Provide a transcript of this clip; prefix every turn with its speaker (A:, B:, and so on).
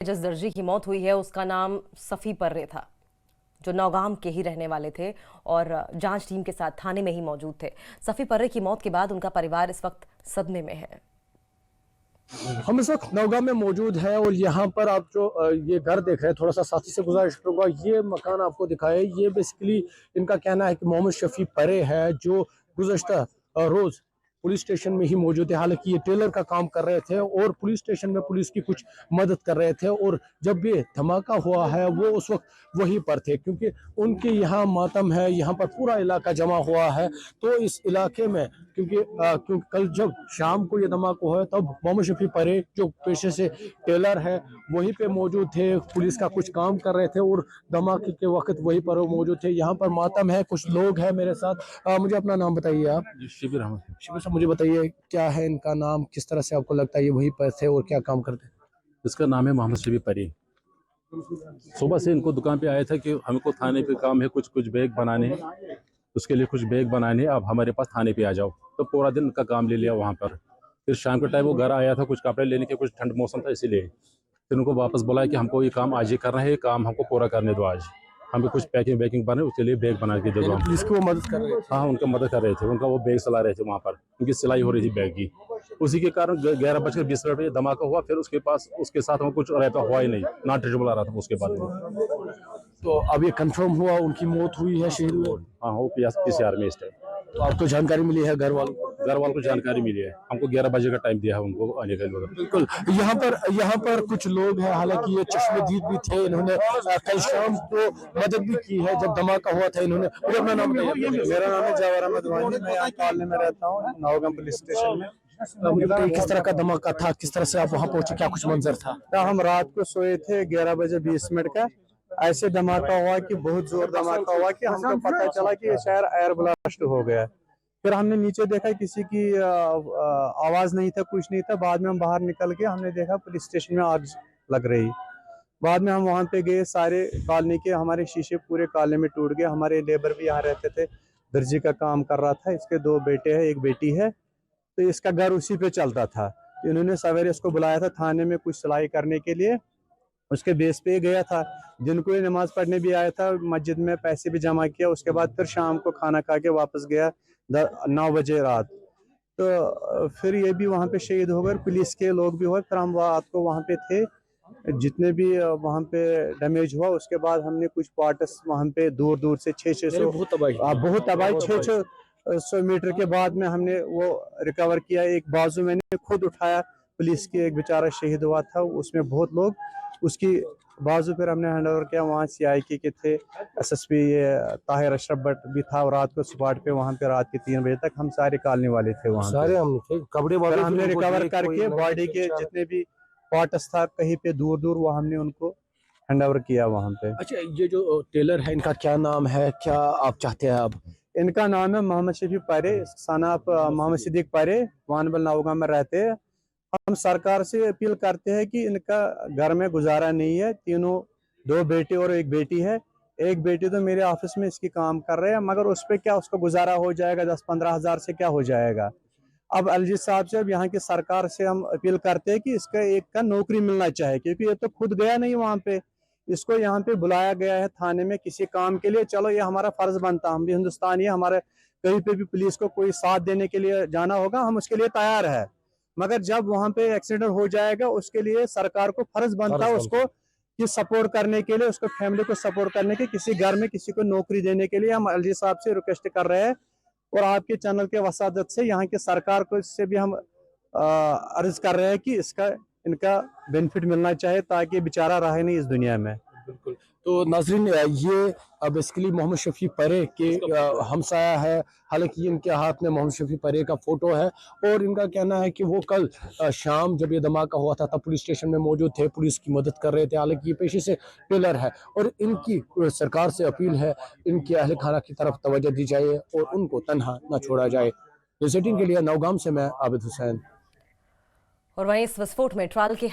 A: जिस दर्जी की मौत हुई है उसका नाम सफ़ी पर्रे था, जो नौगाम के ही रहने वाले थे और जांच टीम के साथ थाने में ही मौजूद थे। सफ़ी पर्रे की मौत के बाद उनका परिवार इस वक्त सदमे में है।
B: हम इस वक्त नौगाम में मौजूद है और यहाँ पर आप जो ये घर देख रहे हैं, थोड़ा सा साथी से गुजारिश करूंगा, ये मकान आपको दिखाए। ये बेसिकली इनका कहना है कि मोहम्मद शफी परे है, जो गुज़श्ता रोज पुलिस स्टेशन में ही मौजूद है। हालांकि ये टेलर का काम कर रहे थे और पुलिस स्टेशन में पुलिस की कुछ मदद कर रहे थे, और जब ये धमाका हुआ है वो उस वक्त वहीं पर थे, क्योंकि उनके यहाँ मातम है, यहाँ पर पूरा इलाका जमा हुआ है। तो इस इलाके में क्योंकि कल जब शाम को ये धमाका हुआ तब मोहम्मद शफी परे जो पेशे से टेलर है वहीं पे मौजूद थे, पुलिस का कुछ काम कर रहे थे और धमाके के वक्त वहीं पर वो मौजूद थे। यहाँ पर मातम है, कुछ लोग हैं मेरे साथ। मुझे अपना नाम बताइए आप।
C: शिबिर अहमद।
B: शिबिर साहब, मुझे बताइए क्या है इनका नाम, किस तरह से आपको लगता है ये वहीं पर थे और क्या काम करते हैं?
C: इसका नाम है मोहम्मद शफी परी। सुबह से इनको दुकान पे आया था कि हमको थाने पे काम है, कुछ कुछ बैग बनाने हैं, उसके लिए कुछ बैग बनाने हैं, आप हमारे पास थाने पे आ जाओ। तो पूरा दिन का काम ले लिया वहाँ पर। फिर शाम के टाइम वो घर आया था, कुछ कपड़े लेने के, कुछ ठंड मौसम था इसीलिए। फिर उनको वापस बुलाया कि हमको ये काम आज ही करना है, ये काम हमको पूरा करने दो आज। हमें कुछ पैकिंग बने, उसके लिए बैग बना के दे दो।
B: पुलिस को मदद कर रहे थे?
C: हाँ, उनका मदद कर रहे थे, उनका वो बैग चला रहे थे वहाँ पर, उनकी सिलाई हो रही थी बैग की। उसी के कारण 11:20 पे धमाका हुआ। फिर उसके साथ हम कुछ रहता हुआ ही नहीं, नॉट ट्रीटेबल आ रहा था उसके बाद में।
B: तो अब ये कंफर्म हुआ उनकी मौत हुई है, शहीद हुए?
C: हाँ, वो PCR में इस टाइम।
B: तो आपको जानकारी मिली है घर वालों
C: को जानकारी मिली है, हमको 11 बजे का टाइम दिया है उनको आने का।
B: बिल्कुल। यहाँ पर कुछ लोग हैं, हालांकि ये चश्मदीद भी थे, इन्होंने कल शाम को मदद भी की है जब धमाका हुआ था। इन्होंने अपना नाम बताइए।
D: मेरा नाम है जवाहर अहमद वानी, मैं यहाँ कॉलोनी में रहता हूँ, नौगाम पुलिस स्टेशन में।
B: मुझे बताइए किस तरह का धमाका था, किस तरह से आप वहाँ पहुंचे, क्या कुछ मंजर था?
D: हम रात को सोए थे 11:20 का, ऐसे धमाका हुआ कि बहुत जोर धमाका हुआ कि हमको पता चला कि ये शायद एयर ब्लास्ट हो गया। फिर हमने नीचे देखा, किसी की आवाज नहीं था, कुछ नहीं था। बाद में हम बाहर निकल के हमने देखा पुलिस स्टेशन में आग लग रही। बाद में हम वहाँ पे गए, सारे कॉलोनी के हमारे शीशे पूरे कॉलोनी में टूट गए। हमारे लेबर भी यहाँ रहते थे, दर्जी का काम कर रहा था, इसके 2 बेटे हैं, 1 बेटी है, तो इसका घर उसी पे चलता था। तो इन्होंने सवेरे इसको बुलाया था थाने में कुछ सिलाई करने के लिए, उसके बेस पे गया था। दिन को ये नमाज पढ़ने भी आया था, मस्जिद में पैसे भी जमा किया। उसके बाद फिर शाम को खाना खा के वापस गया 9 बजे रात। तो फिर ये भी वहाँ पे शहीद हो गए, पुलिस के लोग भी हुए। फिर हम रात को वहाँ पे थे, जितने भी वहाँ पे डैमेज हुआ। उसके बाद हमने कुछ पार्ट्स वहाँ पे दूर दूर से 600 बहुत तबाही 600 मीटर के बाद में हमने वो रिकवर किया। एक बाजू मैंने खुद उठाया, पुलिस के एक बेचारा शहीद हुआ था, उसमें बहुत लोग, उसकी बाजू फिर हमने हैंड ओवर किया। वहाँ CIK के थे, SSP ताहिर अशरफ भट्ट भी था। और रात को स्पॉट पे वहाँ पे रात के 3 बजे तक हम सारे कॉलोनी वाले थे वहाँ
B: सारे हम थे, कपड़े
D: हमने रिकवर करके बॉडी के जितने भी पार्ट्स था कहीं पे दूर दूर, वो हमने उनको हैंड ओवर किया वहाँ पे।
B: अच्छा, ये जो टेलर है इनका क्या नाम है, क्या आप चाहते हैं अब?
D: इनका नाम है मोहम्मद शफी परे, सन ऑफ मोहम्मद सिद्दीक परे, वानबल नौगाम में रहते हैं। हम सरकार से अपील करते हैं कि इनका घर में गुजारा नहीं है, तीनों 2 बेटे और 1 बेटी है। 1 बेटी तो मेरे ऑफिस में इसकी काम कर रहे हैं, मगर उस पर क्या उसका गुजारा हो जाएगा? 10-15 हज़ार से क्या हो जाएगा? अब अलजीत साहब से, अब यहाँ की सरकार से हम अपील करते हैं कि इसका एक का नौकरी मिलना चाहिए, क्योंकि ये तो खुद गया नहीं वहाँ पे, इसको यहाँ पे बुलाया गया है थाने में किसी काम के लिए। चलो, ये हमारा फर्ज बनता, हम भी हिंदुस्तानी है, हमारे कहीं पे भी पुलिस को कोई साथ देने के लिए जाना होगा, हम उसके लिए तैयार है। मगर जब वहाँ पे एक्सीडेंट हो जाएगा, उसके लिए सरकार को फर्ज बनता है उसको कि सपोर्ट करने के लिए, उसको फैमिली को सपोर्ट करने के, किसी घर में किसी को नौकरी देने के लिए। हम अलजीत साहब से रिक्वेस्ट कर रहे हैं और आपके चैनल के वसादत से यहाँ के सरकार को इससे भी हम अर्ज कर रहे हैं कि इनका बेनिफिट मिलना चाहिए, ताकि बेचारा रहे नहीं इस दुनिया में।
B: बिल्कुल। तो नाज़रीन, ये बेसिकली मोहम्मद शफी परे के हमसाया है। हालांकि इनके हाथ में मोहम्मद शफी परे का फोटो है और इनका कहना है कि वो कल शाम जब ये धमाका हुआ था तब पुलिस स्टेशन में मौजूद थे, पुलिस की मदद कर रहे थे। हालांकि ये पेशे से टेलर है और इनकी सरकार से अपील है, इनके अहल खाना की तरफ तवज्जो दी जाए और उनको तनहा न छोड़ा जाए। न्यूज़ 18 के लिए नौगाम से मैं आबिद हुसैन।
A: और वहीं इस विस्फोट में ट्रायल के